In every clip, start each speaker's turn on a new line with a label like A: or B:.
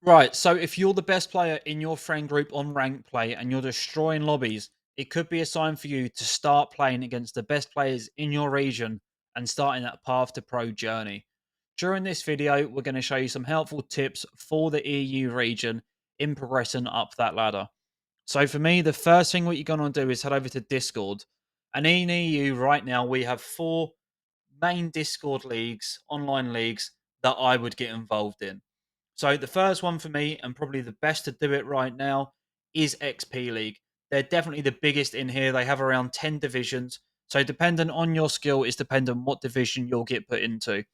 A: Right, so if you're the best player in your friend group on ranked play and you're destroying lobbies, it could be a sign for you to start playing against the best players in your region and starting that path to pro journey. During this video, we're going to show you some helpful tips for the EU region in progressing up that ladder. So for me, the first thing what you're going to do is head over to Discord. And in EU right now, we have four main Discord leagues, online leagues that I would get involved in. So the first one for me, and probably the best to do it right now, is XP League. They're definitely the biggest in here. They have around 10 divisions. So dependent on your skill is dependent on what division you'll get put into.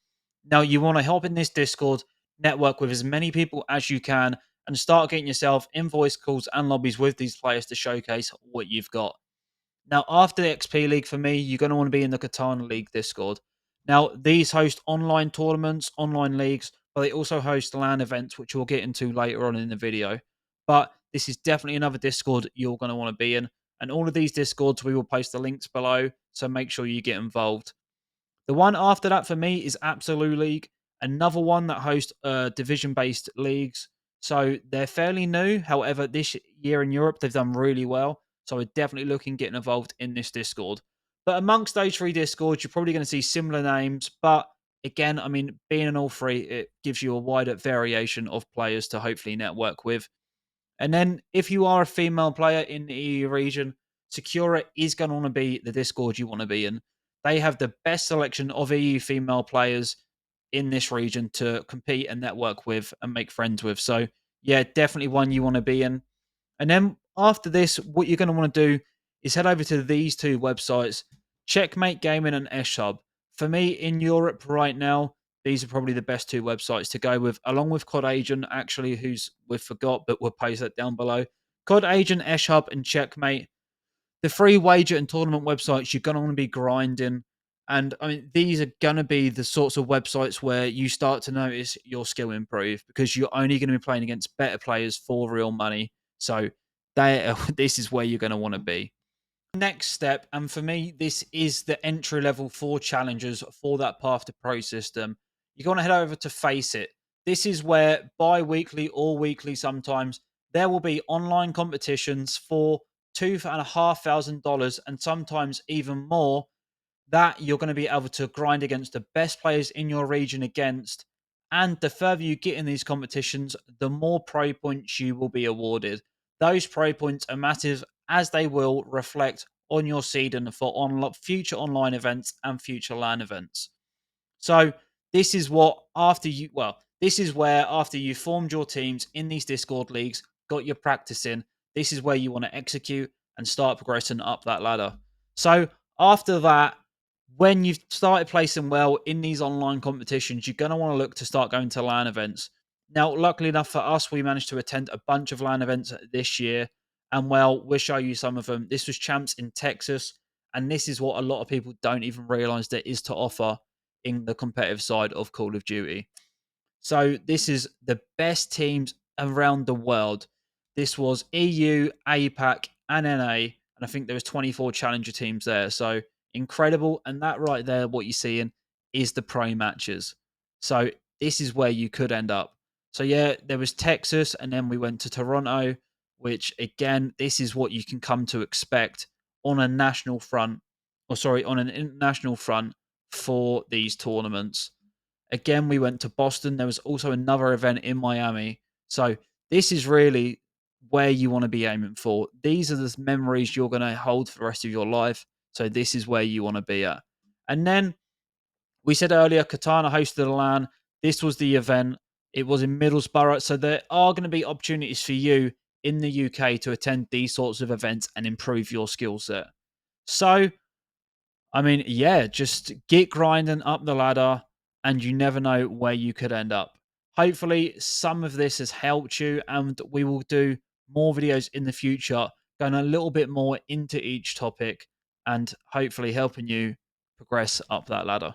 A: Now you want to help in this Discord, network with as many people as you can, and start getting yourself in voice calls and lobbies with these players to showcase what you've got. Now, after the XP League, for me, you're going to want to be in the Katana League Discord. Now, these host online tournaments, online leagues, but they also host LAN events, which we'll get into later on in the video. But this is definitely another Discord you're going to want to be in. And all of these Discords, we will post the links below. So make sure you get involved. The one after that for me is Absolute League, another one that hosts division based leagues. So they're fairly new. However, this year in Europe, they've done really well. So we're definitely looking getting involved in this Discord. But amongst those three Discords, you're probably going to see similar names. But again, I mean, being in all three, it gives you a wider variation of players to hopefully network with. And then if you are a female player in the EU region, Secura is going to want to be the Discord you want to be in. They have the best selection of EU female players in this region to compete and network with and make friends with. So, yeah, definitely one you want to be in. And then after this, what you're going to want to do is head over to these two websites, Checkmate Gaming and S Hub. For me in Europe right now, these are probably the best two websites to go with, along with COD Agent, actually, who's we forgot, but we'll post that down below. COD Agent, S Hub, and Checkmate. The free wager and tournament websites you're going to want to be grinding. And I mean, these are going to be the sorts of websites where you start to notice your skill improve because you're only going to be playing against better players for real money. So this is where you're going to want to be. Next step, and for me, this is the entry level for challengers for that path to pro system. You're going to head over to FaceIT. This is where bi weekly or weekly sometimes there will be online competitions for $2,500 and sometimes even more that you're going to be able to grind against the best players in your region against. And the further you get in these competitions, the more pro points you will be awarded. Those pro points are massive as they will reflect on your seeding for future online events and future LAN events. So this is what this is where after you formed your teams in these Discord leagues, got your practice in, this is where you want to execute and start progressing up that ladder. So after that, when you've started placing well in these online competitions, you're going to want to look to start going to LAN events. Now, luckily enough for us, we managed to attend a bunch of LAN events this year. And well, we'll show you some of them. This was Champs in Texas. And this is what a lot of people don't even realize there is to offer in the competitive side of Call of Duty. So this is the best teams around the world. This was EU, APAC, and NA, and I think there was 24 challenger teams there. So incredible, and that right there, what you're seeing is the pro matches. So this is where you could end up. So yeah, there was Texas, and then we went to Toronto, which again, this is what you can come to expect on a national front, or sorry, on an international front for these tournaments. Again, we went to Boston. There was also another event in Miami. So this is really where you want to be aiming for. These are the memories you're going to hold for the rest of your life. So this is where you want to be at. And then we said earlier, Katana hosted a LAN. This was the event. It was in Middlesbrough. So there are going to be opportunities for you in the UK to attend these sorts of events and improve your skill set. So I mean, yeah, just get grinding up the ladder and you never know where you could end up. Hopefully, some of this has helped you, and we will do more videos in the future going a little bit more into each topic and hopefully helping you progress up that ladder.